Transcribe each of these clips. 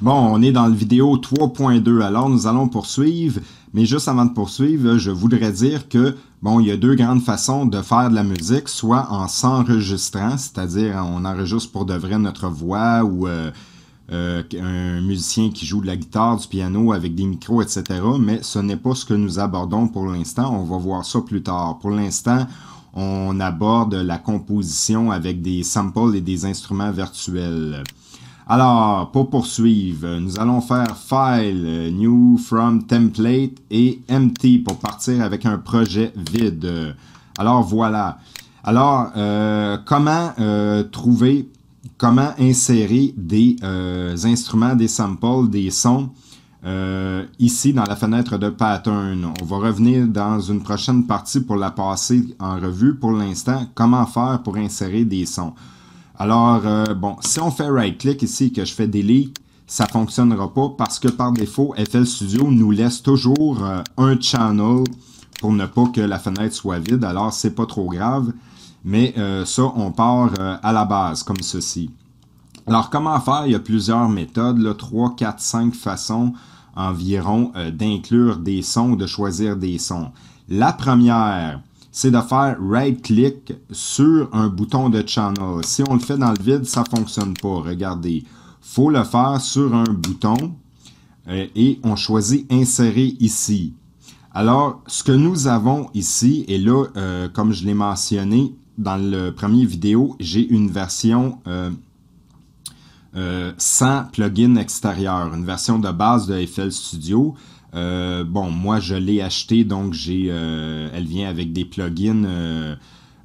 Bon, on est dans le vidéo 3.2, alors nous allons poursuivre, mais juste avant de poursuivre, je voudrais dire que, bon, il y a deux grandes façons de faire de la musique, soit en s'enregistrant, c'est-à-dire on enregistre pour de vrai notre voix ou un musicien qui joue de la guitare, du piano avec des micros, etc., mais ce n'est pas ce que nous abordons pour l'instant, on va voir ça plus tard. Pour l'instant, on aborde la composition avec des samples et des instruments virtuels. Alors, pour poursuivre, nous allons faire File, New From Template et Empty pour partir avec un projet vide. Alors, voilà. Alors, comment insérer des instruments, des samples, des sons ici dans la fenêtre de Pattern. On va revenir dans une prochaine partie pour la passer en revue. Pour l'instant, comment faire pour insérer des sons. Alors, bon, si on fait right-click ici et que je fais Delete, ça ne fonctionnera pas parce que par défaut, FL Studio nous laisse toujours un channel pour ne pas que la fenêtre soit vide. Alors, c'est pas trop grave, mais ça, on part à la base, comme ceci. Alors, comment faire? Il y a plusieurs méthodes, là, 3, 4, 5 façons environ d'inclure des sons ou de choisir des sons. La première, c'est de faire right-click sur un bouton de channel. Si on le fait dans le vide, ça ne fonctionne pas. Regardez, il faut le faire sur un bouton et on choisit insérer ici. Alors, ce que nous avons ici, et là, comme je l'ai mentionné dans le premier vidéo, j'ai une version sans plugin extérieur, une version de base de FL Studio. Bon, moi je l'ai acheté, donc elle vient avec des plugins.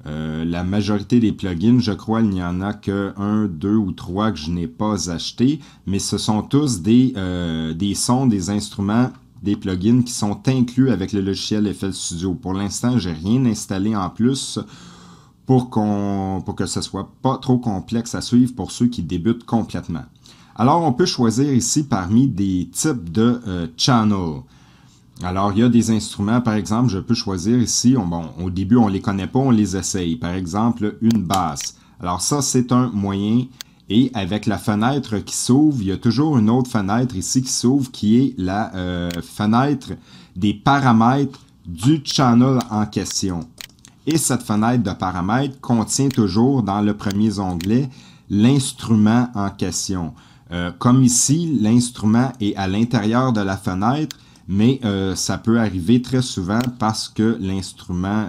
La majorité des plugins, je crois, il n'y en a que 1, 2 ou 3 que je n'ai pas acheté, mais ce sont tous des sons, des instruments, des plugins qui sont inclus avec le logiciel FL Studio. Pour l'instant, j'ai rien installé en plus pour que ce soit pas trop complexe à suivre pour ceux qui débutent complètement. Alors, on peut choisir ici parmi des types de channel. Alors, il y a des instruments, par exemple, je peux choisir ici, bon, au début, on ne les connaît pas, on les essaye. Par exemple, une basse. Alors ça, c'est un moyen. Et avec la fenêtre qui s'ouvre, il y a toujours une autre fenêtre ici qui s'ouvre, qui est la fenêtre des paramètres du channel en question. Et cette fenêtre de paramètres contient toujours dans le premier onglet l'instrument en question. Comme ici, l'instrument est à l'intérieur de la fenêtre, mais ça peut arriver très souvent parce que l'instrument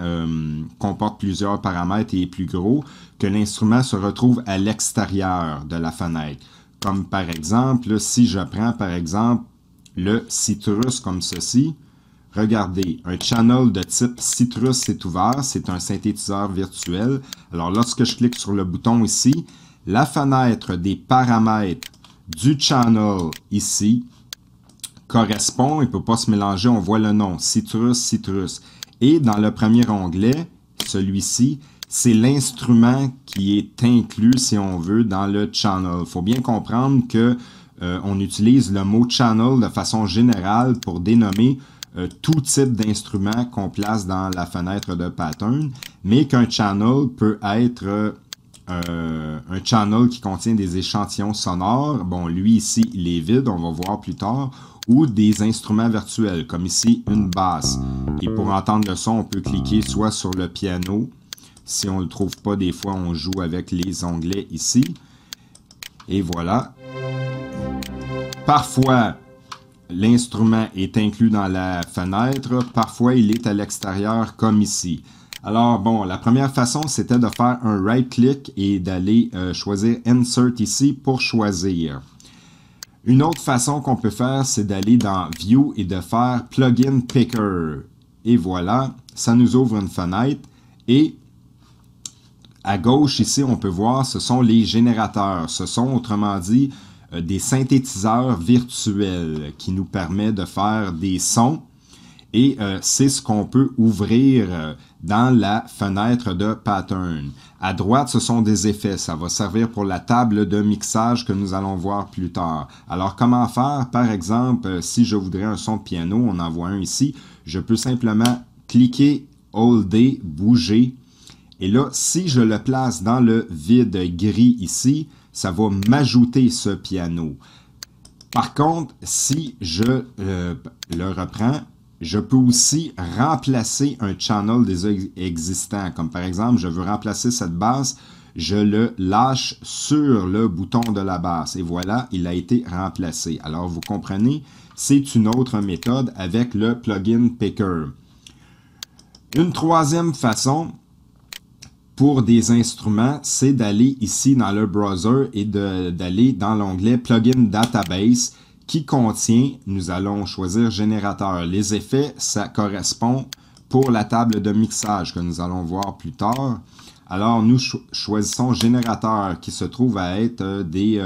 comporte plusieurs paramètres et est plus gros, que l'instrument se retrouve à l'extérieur de la fenêtre. Comme par exemple, si je prends par exemple le Citrus comme ceci, regardez, un channel de type Citrus est ouvert, c'est un synthétiseur virtuel. Alors lorsque je clique sur le bouton ici, la fenêtre des paramètres du channel ici correspond, il ne peut pas se mélanger, on voit le nom, Citrus, Citrus. Et dans le premier onglet, celui-ci, c'est l'instrument qui est inclus, si on veut, dans le channel. Il faut bien comprendre que on utilise le mot channel de façon générale pour dénommer tout type d'instrument qu'on place dans la fenêtre de pattern, mais qu'un channel peut être un channel qui contient des échantillons sonores. Bon, lui ici, il est vide, on va voir plus tard, ou des instruments virtuels, comme ici, une basse. Et pour entendre le son, on peut cliquer soit sur le piano. Si on ne le trouve pas, des fois, on joue avec les onglets ici. Et voilà. Parfois, l'instrument est inclus dans la fenêtre. Parfois, il est à l'extérieur, comme ici. Alors, bon, la première façon, c'était de faire un right-click et d'aller choisir Insert ici pour choisir. Une autre façon qu'on peut faire, c'est d'aller dans View et de faire Plugin Picker. Et voilà, ça nous ouvre une fenêtre. Et à gauche, ici, on peut voir, ce sont les générateurs. Ce sont, autrement dit, des synthétiseurs virtuels qui nous permettent de faire des sons. Et c'est ce qu'on peut ouvrir dans la fenêtre de Pattern. À droite, ce sont des effets. Ça va servir pour la table de mixage que nous allons voir plus tard. Alors, comment faire? Par exemple, si je voudrais un son de piano, on en voit un ici. Je peux simplement cliquer, holder, bouger. Et là, si je le place dans le vide gris ici, ça va m'ajouter ce piano. Par contre, si je le reprends, je peux aussi remplacer un channel déjà existant. Comme par exemple, je veux remplacer cette base, je le lâche sur le bouton de la base. Et voilà, il a été remplacé. Alors, vous comprenez, c'est une autre méthode avec le plugin Picker. Une troisième façon pour des instruments, c'est d'aller ici dans le browser et d'aller dans l'onglet Plugin Database qui contient, nous allons choisir générateur. Les effets, ça correspond pour la table de mixage que nous allons voir plus tard. Alors, nous choisissons générateur qui se trouve à être des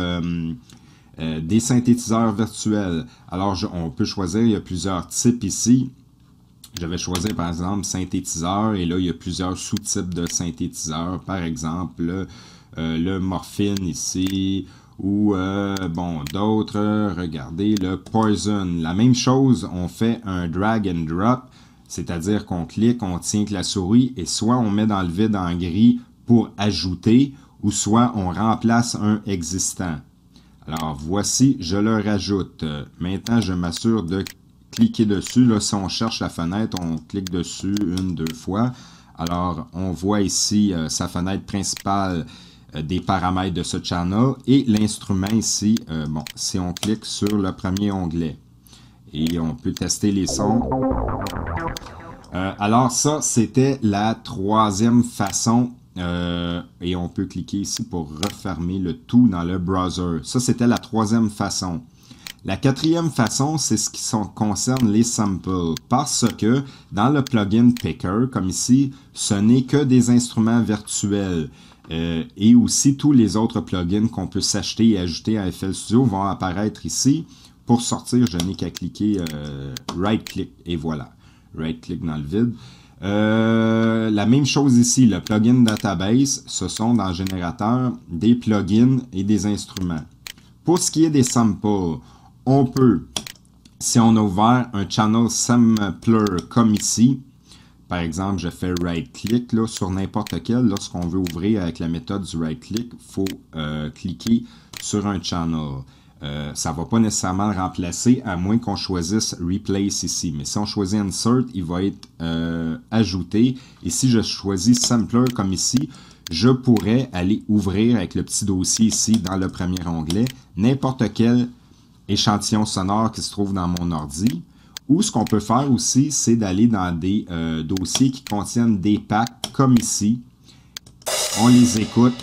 synthétiseurs virtuels. Alors, on peut choisir, il y a plusieurs types ici. Je vais choisir par exemple synthétiseur et là il y a plusieurs sous-types de synthétiseurs. Par exemple le Morphine ici ou bon d'autres. Regardez le Poison. La même chose, on fait un drag and drop, c'est-à-dire qu'on clique, on tient que la souris et soit on met dans le vide en gris pour ajouter ou soit on remplace un existant. Alors voici, je le rajoute. Maintenant je m'assure de cliquer dessus. Là, si on cherche la fenêtre, on clique dessus une, deux fois. Alors, on voit ici sa fenêtre principale des paramètres de ce channel et l'instrument ici, bon, si on clique sur le premier onglet. Et on peut tester les sons. Alors ça, c'était la troisième façon. Et on peut cliquer ici pour refermer le tout dans le browser. Ça, c'était la troisième façon. La quatrième façon, c'est ce qui concerne les samples, parce que dans le plugin Picker, comme ici, ce n'est que des instruments virtuels. Et aussi, tous les autres plugins qu'on peut s'acheter et ajouter à FL Studio vont apparaître ici. Pour sortir, je n'ai qu'à cliquer right-click, et voilà. Right-click dans le vide. La même chose ici, le plugin Database, ce sont dans le générateur des plugins et des instruments. Pour ce qui est des samples, on peut, si on a ouvert un channel sampler comme ici, par exemple, je fais right-click sur n'importe quel, lorsqu'on veut ouvrir avec la méthode du right-click, il faut cliquer sur un channel. Ça ne va pas nécessairement le remplacer, à moins qu'on choisisse Replace ici. Mais si on choisit Insert, il va être ajouté. Et si je choisis Sampler comme ici, je pourrais aller ouvrir avec le petit dossier ici dans le premier onglet n'importe quel échantillon sonore qui se trouve dans mon ordi. Ou ce qu'on peut faire aussi, c'est d'aller dans des dossiers qui contiennent des packs comme ici. On les écoute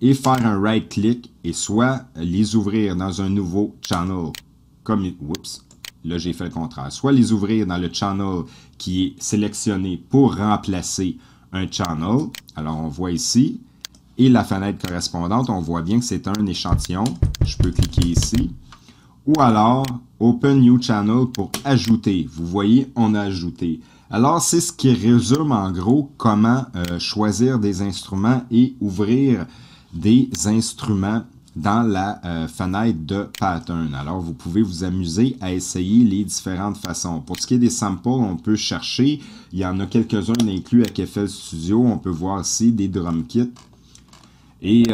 et faire un right-click et soit les ouvrir dans un nouveau channel comme... Oups, là j'ai fait le contraire. Soit les ouvrir dans le channel qui est sélectionné pour remplacer un channel. Alors on voit ici. Et la fenêtre correspondante, on voit bien que c'est un échantillon. Je peux cliquer ici. Ou alors, Open New Channel pour ajouter. Vous voyez, on a ajouté. Alors, c'est ce qui résume en gros comment choisir des instruments et ouvrir des instruments dans la fenêtre de Pattern. Alors, vous pouvez vous amuser à essayer les différentes façons. Pour ce qui est des samples, on peut chercher. Il y en a quelques-uns inclus avec FL Studio. On peut voir ici des drum kits. Et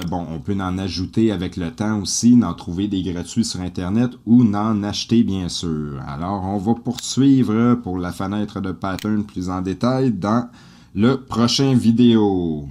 bon, on peut en ajouter avec le temps aussi, d'en trouver des gratuits sur Internet ou d'en acheter bien sûr. Alors, on va poursuivre pour la fenêtre de Pattern plus en détail dans le prochain vidéo.